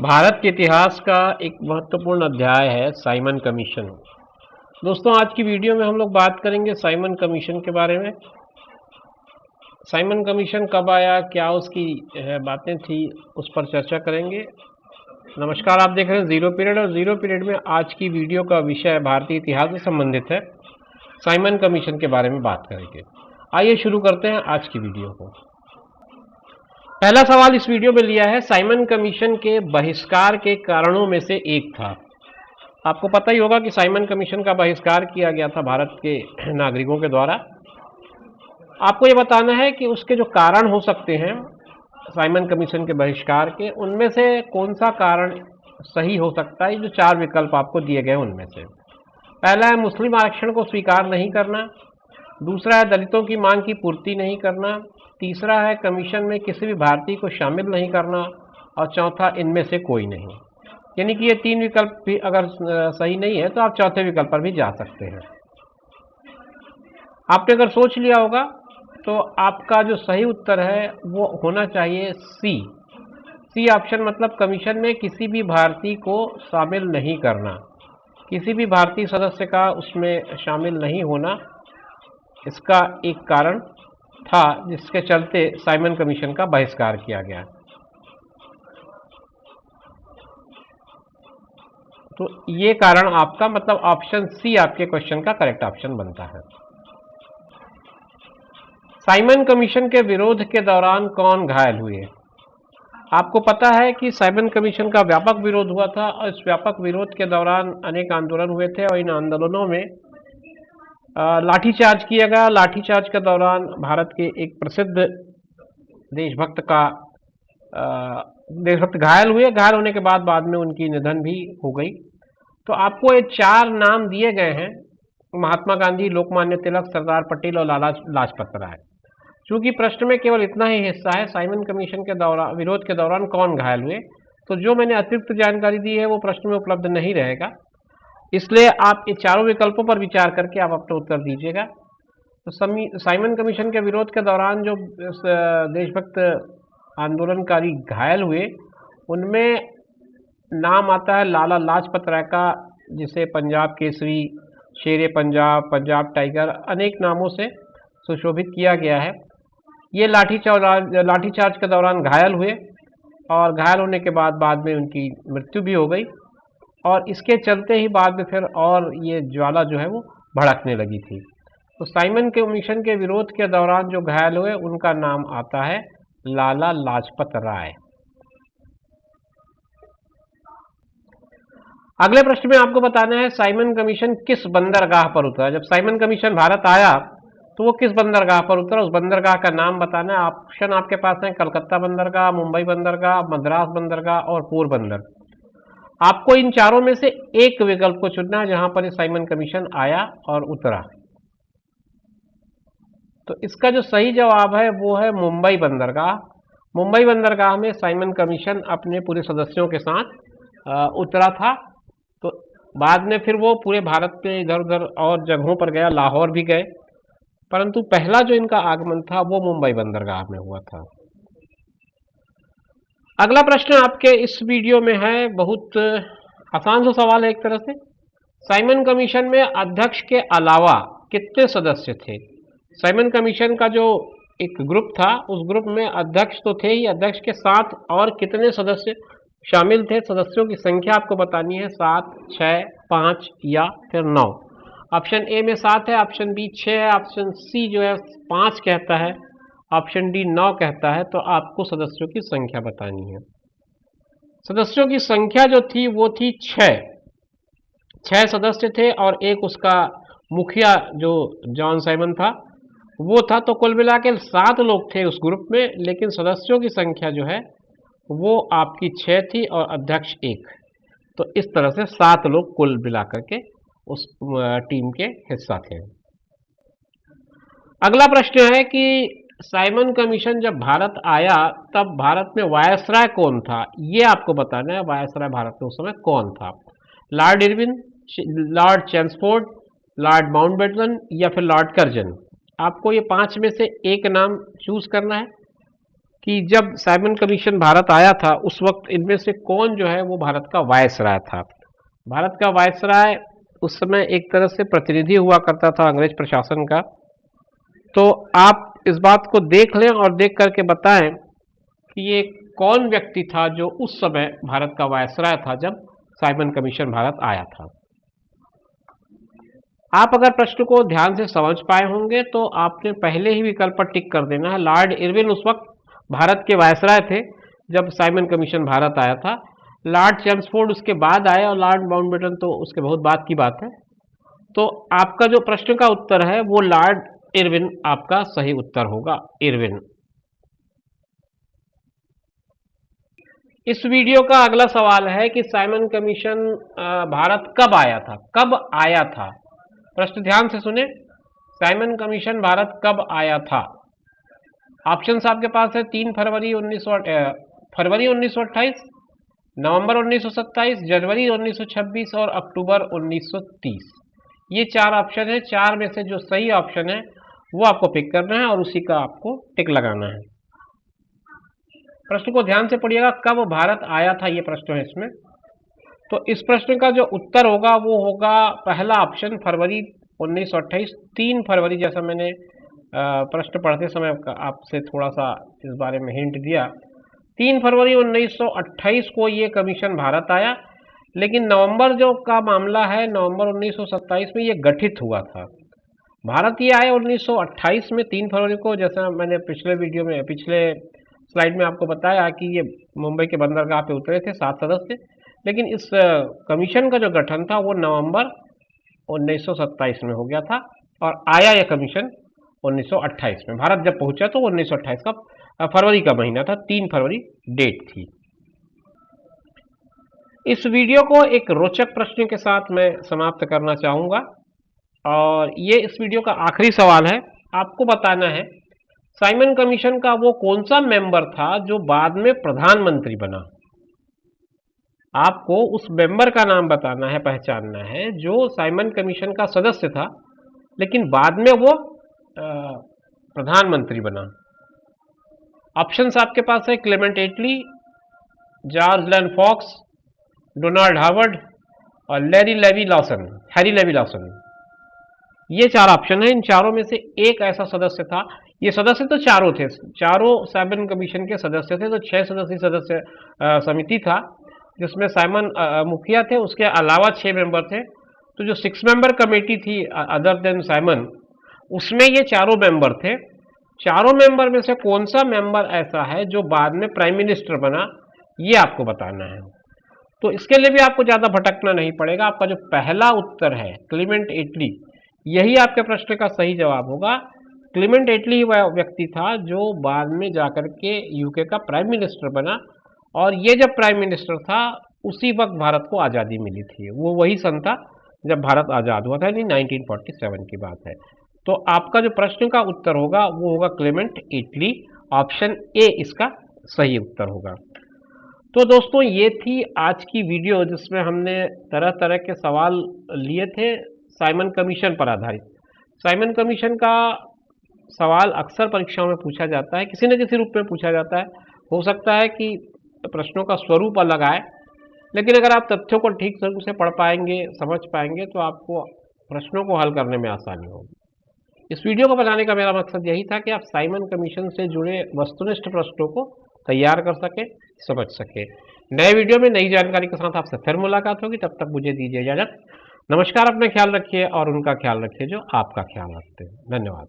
भारत के इतिहास का एक महत्वपूर्ण अध्याय है साइमन कमीशन। दोस्तों, आज की वीडियो में हम लोग बात करेंगे साइमन कमीशन के बारे में। साइमन कमीशन कब आया, क्या उसकी बातें थी, उस पर चर्चा करेंगे। नमस्कार, आप देख रहे हैं जीरो पीरियड, और जीरो पीरियड में आज की वीडियो का विषय भारतीय इतिहास से संबंधित है। साइमन कमीशन के बारे में बात करेंगे। आइए शुरू करते हैं आज की वीडियो को। पहला सवाल इस वीडियो में लिया है, साइमन कमीशन के बहिष्कार के कारणों में से एक था। आपको पता ही होगा कि साइमन कमीशन का बहिष्कार किया गया था भारत के नागरिकों के द्वारा। आपको ये बताना है कि उसके जो कारण हो सकते हैं साइमन कमीशन के बहिष्कार के, उनमें से कौन सा कारण सही हो सकता है। जो 4 विकल्प आपको दिए गए उनमें से पहला है मुस्लिम आरक्षण को स्वीकार नहीं करना, दूसरा है दलितों की मांग की पूर्ति नहीं करना, तीसरा है कमीशन में किसी भी भारतीय को शामिल नहीं करना, और चौथा इनमें से कोई नहीं। यानी कि ये 3 विकल्प भी अगर सही नहीं है तो आप चौथे विकल्प पर भी जा सकते हैं। आपने अगर सोच लिया होगा तो आपका जो सही उत्तर है वो होना चाहिए सी ऑप्शन, मतलब कमीशन में किसी भी भारतीय को शामिल नहीं करना, किसी भी भारतीय सदस्य का उसमें शामिल नहीं होना, इसका एक कारण था जिसके चलते साइमन कमीशन का बहिष्कार किया गया। तो ये कारण आपका, मतलब ऑप्शन सी आपके क्वेश्चन का करेक्ट ऑप्शन बनता है। साइमन कमीशन के विरोध के दौरान कौन घायल हुए। आपको पता है कि साइमन कमीशन का व्यापक विरोध हुआ था, और इस व्यापक विरोध के दौरान अनेक आंदोलन हुए थे, और इन आंदोलनों में लाठीचार्ज किया गया। लाठीचार्ज के दौरान भारत के एक प्रसिद्ध देशभक्त घायल हुए। घायल होने के बाद में उनकी निधन भी हो गई। तो आपको ये 4 नाम दिए गए हैं, महात्मा गांधी, लोकमान्य तिलक, सरदार पटेल और लाला लाजपत राय। चूंकि प्रश्न में केवल इतना ही हिस्सा है, साइमन कमीशन के दौरान, विरोध के दौरान कौन घायल हुए, तो जो मैंने अतिरिक्त जानकारी दी है वो प्रश्न में उपलब्ध नहीं रहेगा। इसलिए आप ये चारों विकल्पों पर विचार करके आप अपना उत्तर दीजिएगा। तो साइमन कमीशन के विरोध के दौरान जो देशभक्त आंदोलनकारी घायल हुए, उनमें नाम आता है लाला लाजपत राय का, जिसे पंजाब केसरी, शेरे पंजाब, पंजाब टाइगर, अनेक नामों से सुशोभित किया गया है। ये लाठीचार्ज के दौरान घायल हुए, और घायल होने के बाद में उनकी मृत्यु भी हो गई, और इसके चलते ही बाद में फिर और ये ज्वाला जो है वो भड़कने लगी थी। तो साइमन कमीशन के विरोध के दौरान जो घायल हुए उनका नाम आता है लाला लाजपत राय। अगले प्रश्न में आपको बताना है साइमन कमीशन किस बंदरगाह पर उतरा। जब साइमन कमीशन भारत आया तो वो किस बंदरगाह पर उतरा, उस बंदरगाह का नाम बताना है। ऑप्शन आपके पास है कलकत्ता बंदरगाह, मुंबई बंदरगाह, मद्रास बंदरगाह और पोरबंदर। आपको इन चारों में से एक विकल्प को चुनना है जहां पर साइमन कमीशन आया और उतरा। तो इसका जो सही जवाब है वो है मुंबई बंदरगाह। मुंबई बंदरगाह में साइमन कमीशन अपने पूरे सदस्यों के साथ उतरा था। तो बाद में फिर वो पूरे भारत के इधर उधर और जगहों पर गया, लाहौर भी गए, परंतु पहला जो इनका आगमन था वो मुंबई बंदरगाह में हुआ था। अगला प्रश्न आपके इस वीडियो में है, बहुत आसान सा सवाल है एक तरह से। साइमन कमीशन में अध्यक्ष के अलावा कितने सदस्य थे। साइमन कमीशन का जो एक ग्रुप था, उस ग्रुप में अध्यक्ष तो थे ही, अध्यक्ष के साथ और कितने सदस्य शामिल थे। सदस्यों की संख्या आपको बतानी है, 7, 6, 5 या फिर 9। ऑप्शन ए में 7 है, ऑप्शन बी 6 है, ऑप्शन सी जो है 5 कहता है, ऑप्शन डी 9 कहता है। तो आपको सदस्यों की संख्या बतानी है। सदस्यों की संख्या जो थी वो थी 6 सदस्य थे, और एक उसका मुखिया जो जॉन साइमन था वो था। तो कुल मिला के 7 लोग थे उस ग्रुप में, लेकिन सदस्यों की संख्या जो है वो आपकी 6 थी और अध्यक्ष 1। तो इस तरह से 7 लोग कुल मिलाकर के उस टीम के हिस्सा थे। अगला प्रश्न है कि साइमन कमीशन जब भारत आया तब भारत में वायसराय कौन था, ये आपको बताना है। वायसराय भारत में उस समय कौन था। Lord Irwin, Lord Chelmsford, Lord Mountbatten या फिर लॉर्ड कर्जन। आपको ये 5 में से एक नाम चूज करना है। कि जब साइमन कमीशन भारत आया था उस वक्त इनमें से कौन जो है वो भारत का वायसराय था। भारत का वायसराय उस समय एक तरह से प्रतिनिधि हुआ करता था अंग्रेज प्रशासन का। तो आप इस बात को देख लें और देख करके बताएं कि ये कौन व्यक्ति था जो उस समय भारत का वायसराय था जब साइमन कमीशन भारत आया था। आप अगर प्रश्न को ध्यान से समझ पाए होंगे तो आपने पहले ही विकल्प पर टिक कर देना है। लॉर्ड इरविन उस वक्त भारत के वायसराय थे जब साइमन कमीशन भारत आया था। लॉर्ड चेम्सफोर्ड उसके बाद आए और लॉर्ड माउंटबेटन तो उसके बहुत बाद की बात है। तो आपका जो प्रश्न का उत्तर है वो लॉर्ड इरविन आपका सही उत्तर होगा, इरविन। इस वीडियो का अगला सवाल है कि साइमन कमीशन भारत कब आया था, कब आया था। प्रश्न ध्यान से सुने, साइमन कमीशन भारत कब आया था। ऑप्शंस आपके पास है 3 फरवरी 1928, नवंबर 1927, जनवरी 1926 और अक्टूबर 1930। ये 4 ऑप्शन है। 4 में से जो सही ऑप्शन है वो आपको पिक करना है और उसी का आपको टिक लगाना है। प्रश्न को ध्यान से पढ़िएगा, कब भारत आया था ये प्रश्न है इसमें। तो इस प्रश्न का जो उत्तर होगा वो होगा पहला ऑप्शन, फरवरी 1928, 3 फरवरी। जैसा मैंने प्रश्न पढ़ते समय आपसे थोड़ा सा इस बारे में हिंट दिया, 3 फरवरी 1928 को ये कमीशन भारत आया। लेकिन नवंबर जो का मामला है, नवंबर 1927 में ये गठित हुआ था। भारत ये आए 1928 में 3 फरवरी को। जैसा मैंने पिछले वीडियो में, पिछले स्लाइड में आपको बताया कि ये मुंबई के बंदरगाह पे उतरे थे 7 सदस्य। लेकिन इस कमीशन का जो गठन था वो नवंबर 1927 में हो गया था और आया यह कमीशन 1928 में। भारत जब पहुंचा तो 1928 का फरवरी का महीना था, 3 फरवरी डेट थी। इस वीडियो को एक रोचक प्रश्न के साथ मैं समाप्त करना चाहूंगा और ये इस वीडियो का आखिरी सवाल है। आपको बताना है साइमन कमीशन का वो कौन सा मेंबर था जो बाद में प्रधानमंत्री बना। आपको उस मेंबर का नाम बताना है, पहचानना है जो साइमन कमीशन का सदस्य था लेकिन बाद में वो प्रधानमंत्री बना। ऑप्शंस आपके पास है क्लेमेंट एटली, जॉर्ज लैन फॉक्स, डोनाल्ड हार्वर्ड और हैरी लेवी लॉसन। ये 4 ऑप्शन है। इन चारों में से एक ऐसा सदस्य था। ये सदस्य तो चारों थे, चारों साइमन कमीशन के सदस्य थे। तो 6 सदस्यीय सदस्य समिति था जिसमें साइमन मुखिया थे, उसके अलावा 6 मेंबर थे। तो जो 6 मेंबर कमेटी थी अदर देन साइमन, उसमें ये चारों मेंबर थे। चारों मेंबर में से कौन सा मेंबर ऐसा है जो बाद में प्राइम मिनिस्टर बना, ये आपको बताना है। तो इसके लिए भी आपको ज़्यादा भटकना नहीं पड़ेगा। आपका जो पहला उत्तर है क्लेमेंट एटली, यही आपके प्रश्न का सही जवाब होगा। क्लेमेंट एटली वह व्यक्ति था जो बाद में जाकर के यूके का प्राइम मिनिस्टर बना और ये जब प्राइम मिनिस्टर था उसी वक्त भारत को आज़ादी मिली थी। वो वही सन था जब भारत आज़ाद हुआ था, यानी 1947 की बात है। तो आपका जो प्रश्न का उत्तर होगा वो होगा क्लेमेंट एटली। ऑप्शन ए इसका सही उत्तर होगा। तो दोस्तों ये थी आज की वीडियो जिसमें हमने तरह तरह के सवाल लिए थे साइमन कमीशन पर आधारित। साइमन कमीशन का सवाल अक्सर परीक्षाओं में पूछा जाता है, किसी न किसी रूप में पूछा जाता है। हो सकता है कि प्रश्नों का स्वरूप अलग आए, लेकिन अगर आप तथ्यों को ठीक से पढ़ पाएंगे, समझ पाएंगे तो आपको प्रश्नों को हल करने में आसानी होगी। इस वीडियो को बनाने का मेरा मकसद यही था कि आप साइमन कमीशन से जुड़े वस्तुनिष्ठ प्रश्नों को तैयार कर सके, समझ सके। नए वीडियो में नई जानकारी के साथ आपसे फिर मुलाकात होगी। तब तक मुझे दीजिए इजाजत। नमस्कार, अपना ख्याल रखिए और उनका ख्याल रखिए जो आपका ख्याल रखते हैं। धन्यवाद।